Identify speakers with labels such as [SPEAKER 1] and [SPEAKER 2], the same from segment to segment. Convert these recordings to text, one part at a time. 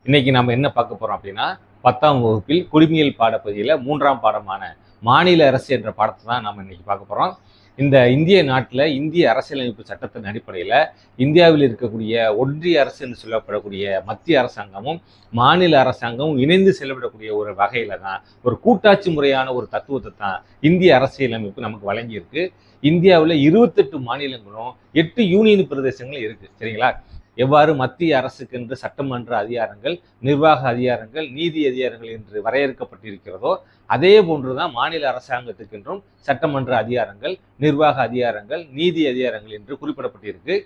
[SPEAKER 1] இன்னைக்கு நம்ம என்ன பார்க்க போறோம் அப்படின்னா 10ஆம் வகுப்பில் குடிமியல் பாடப்பகுதியில் 3ஆம் பாடமான மாநில அரசு என்ற பாடத்தை தான் நம்ம இன்னைக்கு பார்க்க போறோம். இந்த இந்திய நாட்டில் இந்திய அரசியலமைப்பு சட்டத்தின் அடிப்படையில் இந்தியாவில் இருக்கக்கூடிய ஒன்றிய அரசு என்று சொல்லப்படக்கூடிய மத்திய அரசாங்கமும் மாநில அரசாங்கமும் இணைந்து செயல்படக்கூடிய ஒரு வகையில தான் ஒரு கூட்டாட்சி முறையான ஒரு தத்துவத்தை தான் இந்திய அரசியலமைப்பு நமக்கு வழங்கியிருக்கு. இந்தியாவில் 28 மாநிலங்களும் 8 யூனியன் பிரதேசங்களும் இருக்கு. சரிங்களா? எவ்வாறு மத்திய அரசுக்கென்று சட்டமன்ற அதிகாரங்கள், நிர்வாக அதிகாரங்கள், நீதி அதிகாரங்கள் என்று வரையறுக்கப்பட்டிருக்கிறதோ அதே போன்றுதான் மாநில அரசாங்கத்துக்கென்றும் சட்டமன்ற அதிகாரங்கள், நிர்வாக அதிகாரங்கள், நீதி அதிகாரங்கள் என்று குறிப்பிடப்பட்டிருக்கு.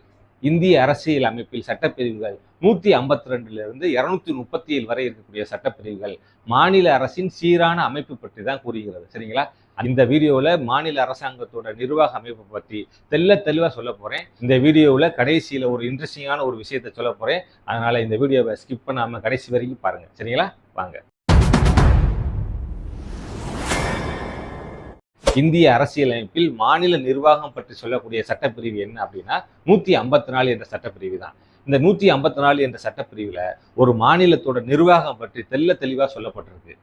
[SPEAKER 1] இந்திய அரசியல் அமைப்பில் சட்டப்பிரிவுகள் 152 237 வரை இருக்கக்கூடிய சட்டப்பிரிவுகள் மாநில அரசின் சீரான அமைப்பு பற்றி தான் கூறுகிறது. சரிங்களா? இந்த வீடியோவில் மாநில அரசாங்கத்தோட நிர்வாக அமைப்பை பற்றி தெளிவாக சொல்ல போகிறேன். இந்த வீடியோவில் கடைசியில் ஒரு இன்ட்ரெஸ்டிங்கான ஒரு விஷயத்தை சொல்ல போகிறேன். அதனால் இந்த வீடியோவை ஸ்கிப் பண்ணாமல் கடைசி வரைக்கும் பாருங்கள். சரிங்களா? வாங்க. இந்திய அரசியலமைப்பில் மாநில நிர்வாகம் பற்றி சொல்லக்கூடிய சட்டப்பிரிவு என்ன அப்படின்னா 154 என்ற சட்டப்பிரிவு தான். இந்த 154 என்ற சட்டப்பிரிவில் ஒரு மாநிலத்தோட நிர்வாகம் பற்றி தெளிவாக சொல்லப்பட்டிருக்கு.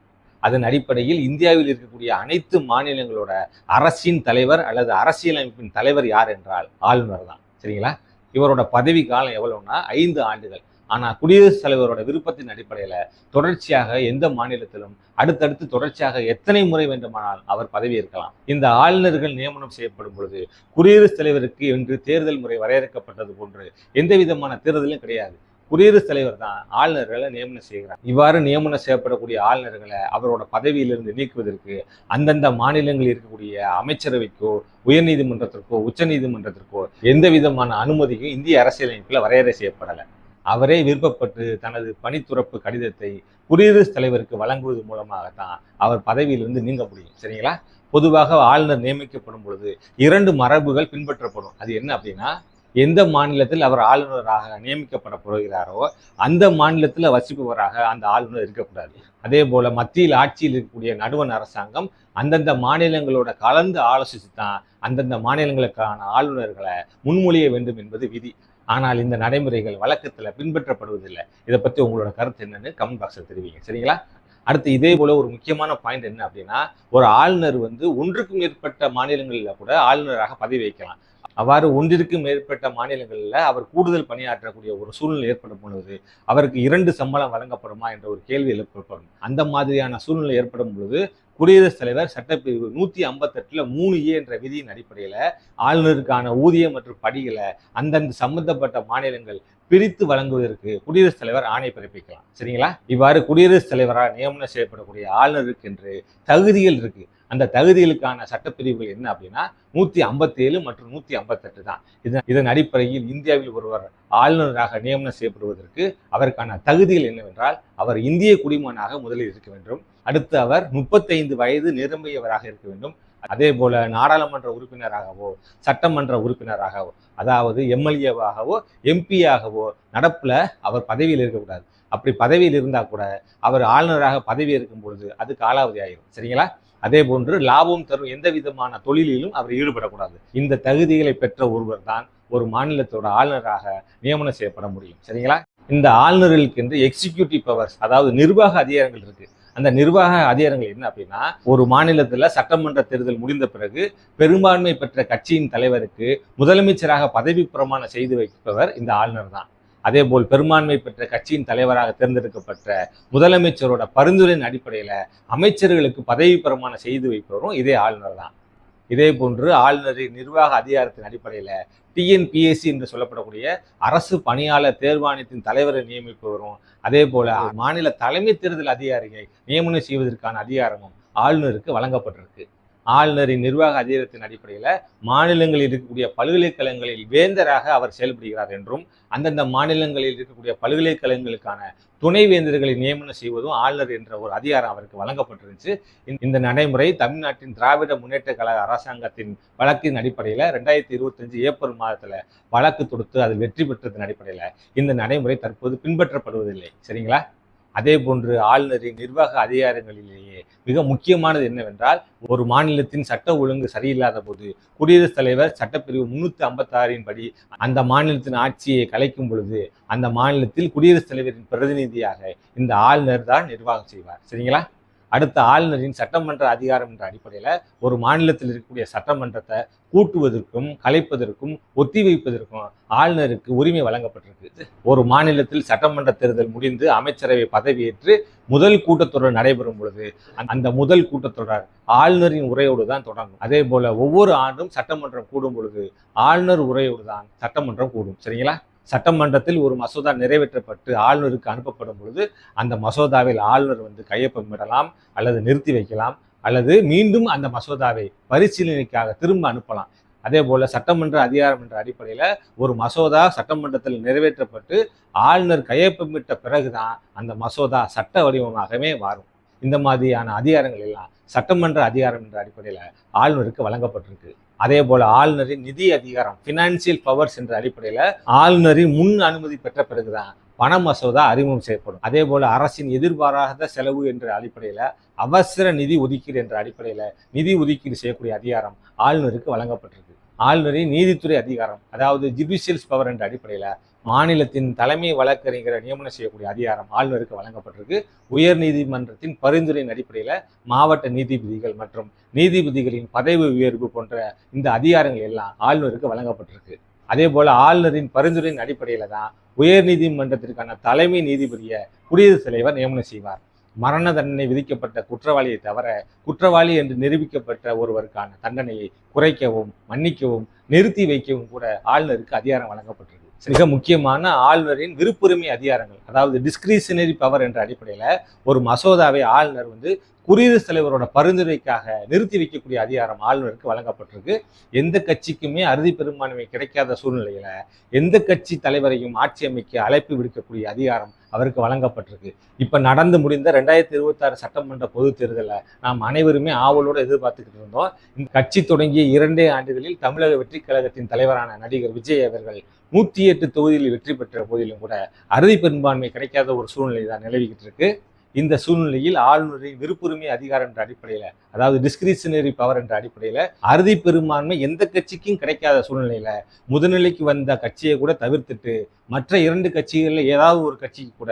[SPEAKER 1] அதன் அடிப்படையில் இந்தியாவில் இருக்கக்கூடிய அனைத்து மாநிலங்களோட அரசின் தலைவர் அல்லது அரசியலமைப்பின் தலைவர் யார் என்றால் ஆளுநர் தான். சரிங்களா? இவரோட பதவி காலம் எவ்வளவுனா 5 ஆண்டுகள். ஆனால் குடியரசுத் தலைவரோட விருப்பத்தின் அடிப்படையில் தொடர்ச்சியாக எந்த மாநிலத்திலும் அடுத்தடுத்து தொடர்ச்சியாக எத்தனை முறை வேண்டுமானால் அவர் பதவி ஏற்கலாம். இந்த ஆளுநர்கள் நியமனம் செய்யப்படும் பொழுது குடியரசுத் தலைவருக்கு என்று தேர்தல் முறை வரையறுக்கப்பட்டது போன்று எந்த விதமான தேர்தலும் கிடையாது. குடியரசுத் தலைவர் தான் ஆளுநர்களை நியமனம் செய்கிறார். இவ்வாறு நியமனம் செய்யப்படக்கூடிய ஆளுநர்களை அவரோட பதவியிலிருந்து நீக்குவதற்கு அந்தந்த மாநிலங்களில் இருக்கக்கூடிய அமைச்சரவைக்கோ, உயர்நீதிமன்றத்திற்கோ, உச்ச நீதிமன்றத்திற்கோ எந்த விதமான அனுமதியும் இந்திய அரசியலமைப்பில் வரையறை செய்யப்படலை. அவரே விருப்பப்பட்டு தனது பணித்துறப்பு கடிதத்தை குடியரசுத் தலைவருக்கு வழங்குவது மூலமாகத்தான் அவர் பதவியிலிருந்து நீங்க முடியும். சரிங்களா? பொதுவாக ஆளுநர் நியமிக்கப்படும் பொழுது 2 மரபுகள் பின்பற்றப்படும். அது என்ன அப்படின்னா, எந்த மாநிலத்தில் அவர் ஆளுநராக நியமிக்கப்பட போகிறாரோ அந்த மாநிலத்தில் வசிப்பவராக அந்த ஆளுநர் இருக்கக்கூடாது. அதே போல மத்தியில் ஆட்சியில் இருக்கக்கூடிய நடுவண் அரசாங்கம் அந்தந்த மாநிலங்களோட கலந்து ஆலோசித்து தான் அந்தந்த மாநிலங்களுக்கான ஆளுநர்களை முன்மொழிய வேண்டும் என்பது விதி. ஆனால் இந்த நடைமுறைகள் வழக்கத்தில் பின்பற்றப்படுவதில்லை. இதை பற்றி உங்களோட கருத்து என்னன்னு கமெண்ட் பாக்ஸில் தெரிவிங்க. சரிங்களா? அடுத்து இதே போல ஒரு முக்கியமான பாயிண்ட் என்ன அப்படின்னா, ஒரு ஆளுநர் ஒன்றுக்கும் மேற்பட்ட மாநிலங்களில் கூட ஆளுநராக பதவி வைக்கலாம். அவ்வாறு ஒன்றிற்கும் மேற்பட்ட மாநிலங்களில் அவர் கூடுதல் பணியாற்றக்கூடிய ஒரு சூழ்நிலை ஏற்படும் பொழுது அவருக்கு 2 சம்பளம் வழங்கப்படுமா என்ற ஒரு கேள்வி எழுப்பப்படும். அந்த மாதிரியான சூழ்நிலை ஏற்படும் பொழுது குடியரசுத் தலைவர் சட்டப்பிரிவு 158 3A என்ற விதியின் அடிப்படையில் ஆளுநருக்கான ஊதியம் மற்றும் படிகளை அந்தந்த சம்பந்தப்பட்ட மாநிலங்கள் பிரித்து வழங்குவதற்கு குடியரசுத் தலைவர் ஆணை பிறப்பிக்கலாம். சரிங்களா? இவ்வாறு குடியரசுத் தலைவரால் நியமனம் செய்யப்படக்கூடிய ஆளுநருக்கு என்று தகுதிகள் இருக்கு. அந்த தகுதிகளுக்கான சட்டப்பிரிவுகள் என்ன அப்படின்னா 157 மற்றும் 158 தான். இதன் அடிப்படையில் இந்தியாவில் ஒருவர் ஆளுநராக நியமனம் செய்யப்படுவதற்கு அவருக்கான தகுதிகள் என்னவென்றால், அவர் இந்திய குடிமகனாக முதலில் இருக்க வேண்டும். அடுத்து அவர் 35 வயது நிரம்பியவராக இருக்க வேண்டும். அதே போல நாடாளுமன்ற உறுப்பினராகவோ, சட்டமன்ற உறுப்பினராகவோ, அதாவது எம்எல்ஏவாகவோ, எம்பியாகவோ நடப்புல அவர் பதவியில் இருக்கக்கூடாது. அப்படி பதவியில் இருந்தால் கூட அவர் ஆளுநராக பதவி ஏற்கும் பொழுது அது காலாவதி ஆகிடும். சரிங்களா? அதே போன்று லாபம் தரும் எந்த விதமான தொழிலிலும் அவர் ஈடுபடக்கூடாது. இந்த தகுதிகளை பெற்ற ஒருவர் தான் ஒரு மாநிலத்தோட ஆளுநராக நியமனம் செய்யப்பட முடியும். சரிங்களா? இந்த ஆளுநர்களுக்கு என்று எக்ஸிக்யூட்டிவ் பவர்ஸ், அதாவது நிர்வாக அதிகாரங்கள் இருக்கு. அந்த நிர்வாக அதிகாரங்கள் என்ன அப்படின்னா, ஒரு மாநிலத்தில் சட்டமன்ற தேர்தல் முடிந்த பிறகு பெரும்பான்மை பெற்ற கட்சியின் தலைவருக்கு முதலமைச்சராக பதவி பிரமாணம் செய்து வைப்பவர் இந்த ஆளுநர் தான். அதே போல் பெரும்பான்மை பெற்ற கட்சியின் தலைவராக தேர்ந்தெடுக்கப்பட்ட முதலமைச்சரோட பரிந்துரையின் அடிப்படையில் அமைச்சர்களுக்கு பதவி பிரமாணம் செய்து வைப்பவரும் இதே ஆளுநர் தான். இதே போன்று ஆளுநரின் நிர்வாக அதிகாரத்தின் அடிப்படையில் டிஎன்பிஎஸ்சி என்று சொல்லப்படக்கூடிய அரசு பணியாளர் தேர்வாணையத்தின் தலைவரை நியமிப்பவரும், அதே போல மாநில தலைமை தேர்தல் அதிகாரியை நியமனம் செய்வதற்கான அதிகாரமும் ஆளுநருக்கு வழங்கப்பட்டிருக்கு. ஆளுநரின் நிர்வாக அதிகாரத்தின் அடிப்படையில் மாநிலங்களில் இருக்கக்கூடிய பல்கலைக்கழகங்களில் வேந்தராக அவர் செயல்படுகிறார் என்றும், அந்தந்த மாநிலங்களில் இருக்கக்கூடிய பல்கலைக்கழகங்களுக்கான துணைவேந்தர்களை நியமனம் செய்வதும் ஆளுநர் என்ற ஒரு அதிகாரம் அவருக்கு வழங்கப்பட்டிருந்துச்சு. இந்த நடைமுறை தமிழ்நாட்டின் திராவிட முன்னேற்ற கழக அரசாங்கத்தின் வழக்கின் அடிப்படையில் 2025 ஏப்ரல் மாதத்தில் வழக்கு தொடுத்து அது வெற்றி பெற்றதன் அடிப்படையில் இந்த நடைமுறை தற்போது பின்பற்றப்படுவதில்லை. சரிங்களா? அதே போன்று ஆளுநரின் நிர்வாக அதிகாரங்களிலேயே மிக முக்கியமானது என்னவென்றால், ஒரு மாநிலத்தின் சட்ட ஒழுங்கு சரியில்லாத போது குடியரசுத் தலைவர் சட்டப்பிரிவு 356 படி அந்த மாநிலத்தின் ஆட்சியை கலைக்கும் பொழுது அந்த மாநிலத்தில் குடியரசுத் தலைவரின் பிரதிநிதியாக இந்த ஆளுநர் தான் நிர்வாகம் செய்வார். சரிங்களா? அடுத்த ஆளுநரின் சட்டமன்ற அதிகாரம் என்ற அடிப்படையில் ஒரு மாநிலத்தில் இருக்கக்கூடிய சட்டமன்றத்தை கூட்டுவதற்கும் கலைப்பதற்கும் ஒத்திவைப்பதற்கும் ஆளுநருக்கு உரிமை வழங்கப்பட்டிருக்கு. ஒரு மாநிலத்தில் சட்டமன்ற தேர்தல் முடிந்து அமைச்சரவை பதவியேற்று முதல் கூட்டத்தொடர் நடைபெறும் பொழுது அந்த முதல் கூட்டத்தொடர் ஆளுநரின் உரையோடு தான் தொடங்கும். அதே போல ஒவ்வொரு ஆண்டும் சட்டமன்றம் கூடும் பொழுது ஆளுநர் உரையோடு தான் சட்டமன்றம் கூடும். சரிங்களா? சட்டமன்றத்தில் ஒரு மசோதா நிறைவேற்றப்பட்டு ஆளுநருக்கு அனுப்பப்படும் பொழுது அந்த மசோதாவில் ஆளுநர் கையொப்பமிடலாம் அல்லது நிறுத்தி வைக்கலாம் அல்லது மீண்டும் அந்த மசோதாவை பரிசீலனைக்காக திரும்ப அனுப்பலாம். அதே போல சட்டமன்ற அதிகாரம் என்ற அடிப்படையில் ஒரு மசோதா சட்டமன்றத்தில் நிறைவேற்றப்பட்டு ஆளுநர் கையொப்பமிட்ட பிறகுதான் அந்த மசோதா சட்ட வடிவமாகவே மாறும். இந்த மாதிரியான அதிகாரங்கள் எல்லாம் சட்டமன்ற அதிகாரம் என்ற அடிப்படையில் ஆளுநருக்கு வழங்கப்பட்டிருக்கு. அதே போல ஆளுநரின் நிதி அதிகாரம் ஃபினான்சியல் பவர்ஸ் என்ற அடிப்படையில் ஆளுநரின் முன் அனுமதி பெற்ற பிறகுதான் பண மசோதா அறிமுகம் செய்யப்படும். அதே போல அரசின் எதிர்பாராத செலவு என்ற அடிப்படையில் அவசர நிதி ஒதுக்கீடு என்ற அடிப்படையில் நிதி ஒதுக்கீடு செய்யக்கூடிய அதிகாரம் ஆளுநருக்கு வழங்கப்பட்டிருக்கு. ஆளுநரின் நீதித்துறை அதிகாரம், அதாவது ஜுடிஷியல் பவர் என்ற அடிப்படையில் மாநிலத்தின் தலைமை வழக்கறிஞரை நியமனம் செய்யக்கூடிய அதிகாரம் ஆளுநருக்கு வழங்கப்பட்டிருக்கு. உயர் நீதிமன்றத்தின் பரிந்துரையின் அடிப்படையில் மாவட்ட நீதிபதிகள் மற்றும் நீதிபதிகளின் பதவி உயர்வு போன்ற இந்த அதிகாரங்கள் எல்லாம் ஆளுநருக்கு வழங்கப்பட்டிருக்கு. அதே போல ஆளுநரின் பரிந்துரையின் அடிப்படையில் தான் உயர் நீதிமன்றத்திற்கான தலைமை நீதிபதியை குடியரசுத் தலைவர் நியமனம் செய்வார். மரண தண்டனை விதிக்கப்பட்ட குற்றவாளியை தவிர குற்றவாளி என்று நிரூபிக்கப்பட்ட ஒருவருக்கான தண்டனையை குறைக்கவும் மன்னிக்கவும் நிறுத்தி வைக்கவும் கூட ஆளுநருக்கு அதிகாரம் வழங்கப்பட்டிருக்கு. மிக முக்கியமான ஆளுநரின் விருப்புரிமை அதிகாரங்கள், அதாவது டிஸ்கிரிஷனரி பவர் என்ற அடிப்படையில் ஒரு மசோதாவை ஆளுநர் குடியரசுத் தலைவரோட பரிந்துரைக்காக நிறுத்தி வைக்கக்கூடிய அதிகாரம் ஆளுநருக்கு வழங்கப்பட்டிருக்கு. எந்த கட்சிக்குமே அறுதி பெரும்பான்மை கிடைக்காத சூழ்நிலையில எந்த கட்சி தலைவரையும் ஆட்சி அமைக்க அழைப்பு விடுக்கக்கூடிய அதிகாரம் அவருக்கு வழங்கப்பட்டிருக்கு. இப்ப நடந்து முடிந்த 2026 சட்டமன்ற பொது தேர்தலை நாம் அனைவருமே ஆவலோடு எதிர்பார்த்துக்கிட்டு இருந்தோம். இந்த கட்சி தொடங்கிய 2 ஆண்டுகளில் தமிழக வெற்றி கழகத்தின் தலைவரான நடிகர் விஜய் அவர்கள் 108 தொகுதியில் வெற்றி பெற்ற போதிலும் கூட அறுதி பெரும்பான்மை கிடைக்காத ஒரு சூழ்நிலை தான் நிலவிக்கிட்டு இருக்கு. இந்த சூழ்நிலையில் ஆளுநரின் விருப்புரிமை அதிகாரம் என்ற அடிப்படையில், அதாவது டிஸ்கிரிஷனரி பவர் என்ற அடிப்படையில் அறுதி பெரும்பான்மை எந்த கட்சிக்கும் கிடைக்காத சூழ்நிலையில முதுநிலைக்கு வந்த கட்சியை கூட தவிர்த்துட்டு மற்ற 2 கட்சிகளில் ஏதாவது ஒரு கட்சிக்கு கூட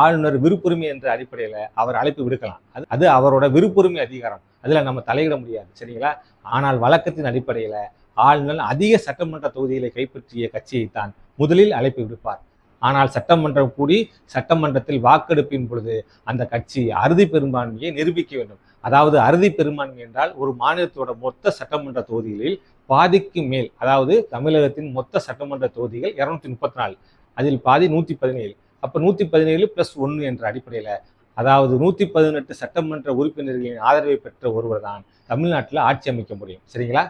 [SPEAKER 1] ஆளுநர் விருப்புரிமை என்ற அடிப்படையில் அவர் அழைப்பு விடுக்கலாம். அது அவரோட விருப்புரிமை அதிகாரம், அதில் நம்ம தலையிட முடியாது. சரிங்களா? ஆனால் வழக்கத்தின் அடிப்படையில் ஆளுநர் அதிக சட்டமன்ற தொகுதிகளை கைப்பற்றிய கட்சியைத்தான் முதலில் அழைப்பு விடுப்பார். ஆனால் சட்டமன்றம் கூடி சட்டமன்றத்தில் வாக்கெடுப்பின் பொழுது அந்த கட்சி அறுதி பெரும்பான்மையை நிரூபிக்க வேண்டும். அதாவது அறுதி பெரும்பான்மை என்றால் ஒரு மாநிலத்தோட மொத்த சட்டமன்ற தொகுதிகளில் பாதிக்கு மேல், அதாவது தமிழகத்தின் மொத்த சட்டமன்ற தொகுதிகள் 234, அதில் பாதி 117. அப்போ 117 + 1 என்ற அடிப்படையில், அதாவது 118 சட்டமன்ற உறுப்பினர்களின் ஆதரவை பெற்ற ஒருவர் தான் தமிழ்நாட்டில் ஆட்சி அமைக்க முடியும். சரிங்களா?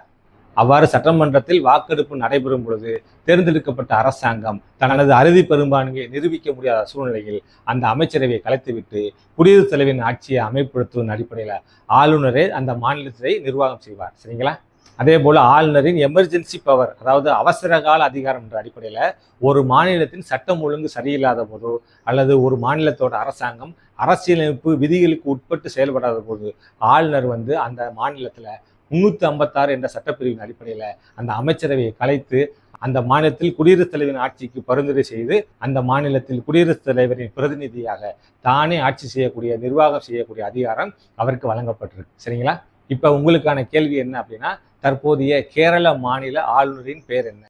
[SPEAKER 1] அவ்வாறு சட்டமன்றத்தில் வாக்கெடுப்பு நடைபெறும் பொழுது தேர்ந்தெடுக்கப்பட்ட அரசாங்கம் தனது அறுதி பெரும்பான்மையை நிரூபிக்க முடியாத சூழ்நிலையில் அந்த அமைச்சரவையை கலைத்துவிட்டு குடியரசுத் தலைவரின் ஆட்சியை அமைப்படுத்துவதன் அடிப்படையில் ஆளுநரே அந்த மாநிலத்தை நிர்வாகம் செய்வார். சரிங்களா? அதே போல ஆளுநரின் எமர்ஜென்சி பவர், அதாவது அவசர கால அதிகாரம் என்ற அடிப்படையில் ஒரு மாநிலத்தின் சட்டம் ஒழுங்கு சரியில்லாத போதோ அல்லது ஒரு மாநிலத்தோட அரசாங்கம் அரசியலமைப்பு விதிகளுக்கு உட்பட்டு செயல்படாத போது ஆளுநர் அந்த மாநிலத்தில் 356 என்ற சட்டப்பிரிவின் அடிப்படையில் அந்த அமைச்சரவையை கலைத்து அந்த மாநிலத்தில் குடியரசுத் தலைவரின் ஆட்சிக்கு பரிந்துரை செய்து அந்த மாநிலத்தில் குடியரசுத் தலைவரின் பிரதிநிதியாக தானே ஆட்சி செய்யக்கூடிய நிர்வாகம் செய்யக்கூடிய அதிகாரம் அவருக்கு வழங்கப்பட்டிருக்கு. சரிங்களா? இப்ப உங்களுக்கான கேள்வி என்ன அப்படின்னா, தற்போதைய கேரள மாநில ஆளுநரின் பெயர் என்ன?